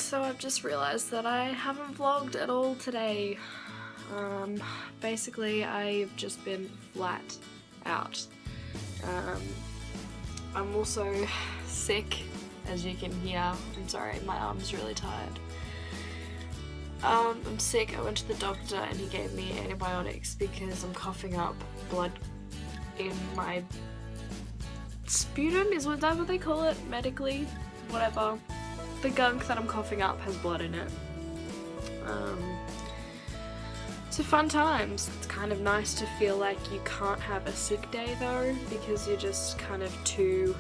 So I've just realised that I haven't vlogged at all today. Basically I've just been flat out. I'm also sick, as you can hear. I'm sorry, my arm's really tired. I'm sick. I went to the doctor and he gave me antibiotics because I'm coughing up blood in my sputum, is that what they call it medically? Whatever. The gunk that I'm coughing up has blood in it. So fun times. It's kind of nice to feel like you can't have a sick day though, because you're just kind of too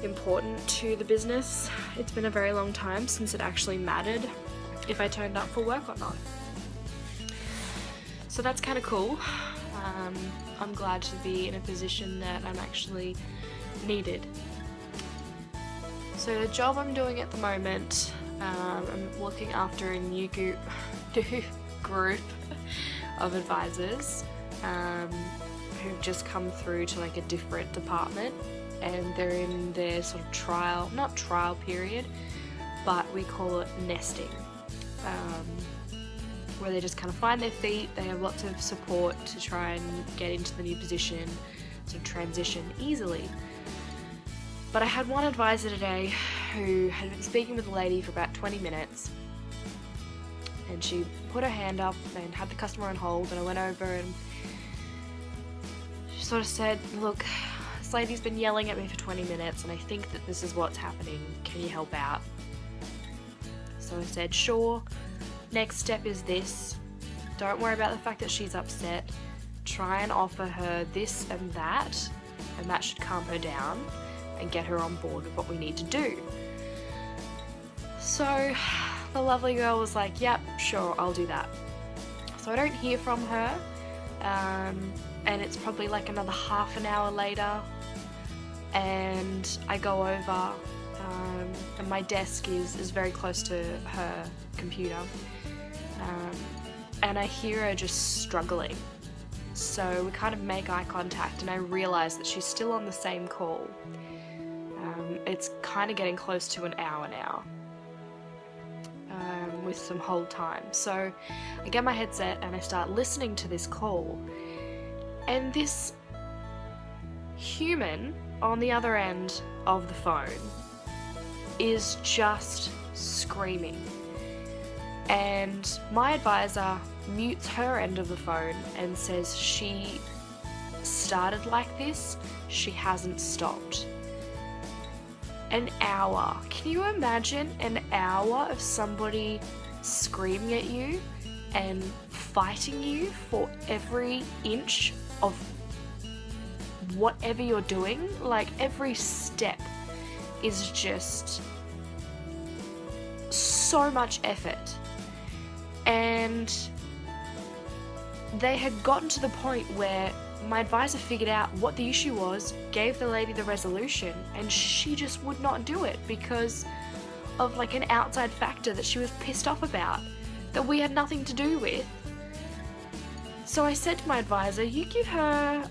important to the business. It's been a very long time since it actually mattered if I turned up for work or not. So that's kind of cool. I'm glad to be in a position that I'm actually needed. So the job I'm doing at the moment, I'm looking after a new group of advisors who've just come through to like a different department, and they're in their sort of not trial period, but we call it nesting, where they just kind of find their feet. They have lots of support to try and get into the new position, sort of transition easily. But I had one advisor today who had been speaking with a lady for about 20 minutes, and she put her hand up and had the customer on hold, and I went over and she sort of said, "Look, this lady's been yelling at me for 20 minutes and I think that this is what's happening. Can you help out?" So I said, "Sure. Next step is this. Don't worry about the fact that she's upset. Try and offer her this and that should calm her down and get her on board with what we need to do." So the lovely girl was like, "Yep, sure, I'll do that." So I don't hear from her, and it's probably like another half an hour later, and I go over, and my desk is very close to her computer, and I hear her just struggling. So we kind of make eye contact, and I realise that she's still on the same call. It's kind of getting close to an hour now, with some hold time. So I get my headset and I start listening to this call, and this human on the other end of the phone is just screaming. And my advisor mutes her end of the phone and says she started like this, she hasn't stopped. An hour. Can you imagine an hour of somebody screaming at you and fighting you for every inch of whatever you're doing? Like, every step is just so much effort. And they had gotten to the point where my advisor figured out what the issue was, gave the lady the resolution, and she just would not do it because of like an outside factor that she was pissed off about, that we had nothing to do with. So I said to my advisor, "You give her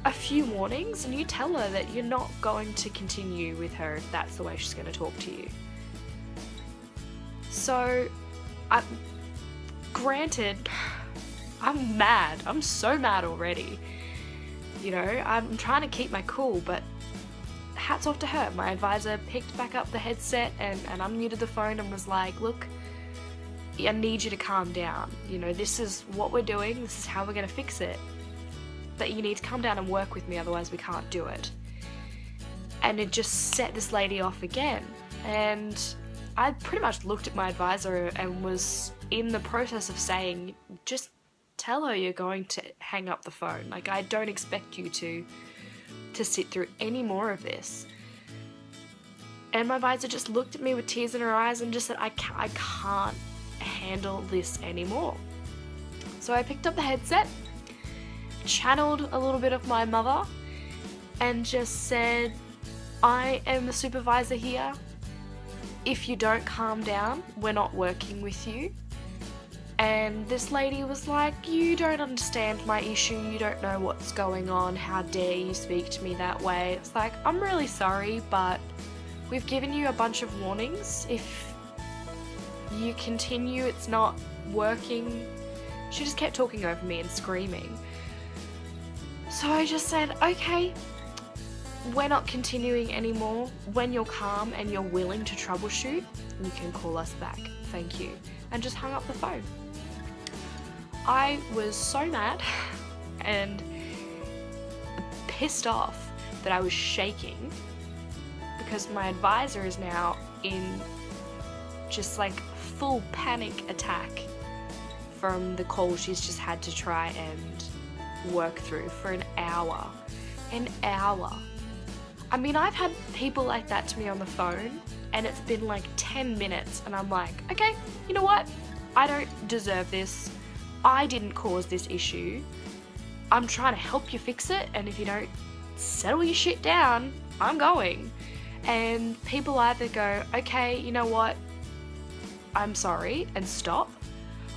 a few warnings and you tell her that you're not going to continue with her if that's the way she's going to talk to you." So, granted, I'm mad. I'm so mad already. You know, I'm trying to keep my cool, but hats off to her. My advisor picked back up the headset and unmuted the phone and was like, "Look, I need you to calm down. You know, this is what we're doing. This is how we're going to fix it. But you need to come down and work with me, otherwise we can't do it." And it just set this lady off again. And I pretty much looked at my advisor and was in the process of saying, "Just tell her you're going to hang up the phone. Like, I don't expect you to sit through any more of this." And my advisor just looked at me with tears in her eyes and just said, I can't handle this anymore." So I picked up the headset, channeled a little bit of my mother, and just said, "I am the supervisor here. If you don't calm down, we're not working with you." And this lady was like, "You don't understand my issue, you don't know what's going on, how dare you speak to me that way." It's like, I'm really sorry, but we've given you a bunch of warnings. If You continue, it's not working. She just kept talking over me and screaming. So I just said, okay, we're not continuing anymore. When you're calm and you're willing to troubleshoot, you can call us back. Thank you. And just hung up the phone. I was so mad and pissed off that I was shaking because my advisor is now in just like full panic attack from the call she's just had to try and work through for an hour. An hour. I mean, I've had people like that to me on the phone and it's been like 10 minutes and I'm like, okay, you know what? I don't deserve this. I didn't cause this issue. I'm trying to help you fix it, and if you don't settle your shit down, I'm going. And people either go, okay, you know what? I'm sorry, and stop.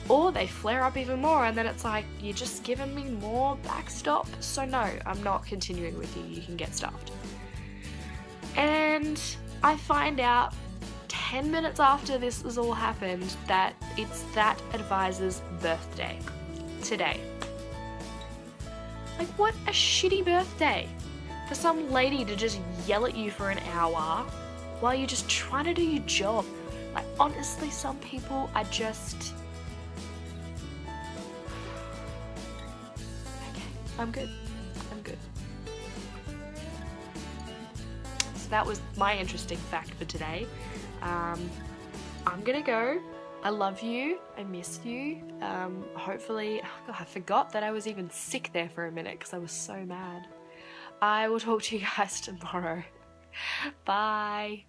Or they flare up even more and then it's like, you're just giving me more backstop. So no, I'm not continuing with you. You can get stuffed. And I find out 10 minutes after this has all happened that it's that advisor's birthday today. Like, what a shitty birthday for some lady to just yell at you for an hour while you're just trying to do your job. Like, honestly, some people are just... Okay, I'm good. I'm good. So that was my interesting fact for today. I'm gonna go. I love you. I miss you. Hopefully, oh God, I forgot that I was even sick there for a minute because I was so mad. I will talk to you guys tomorrow. Bye.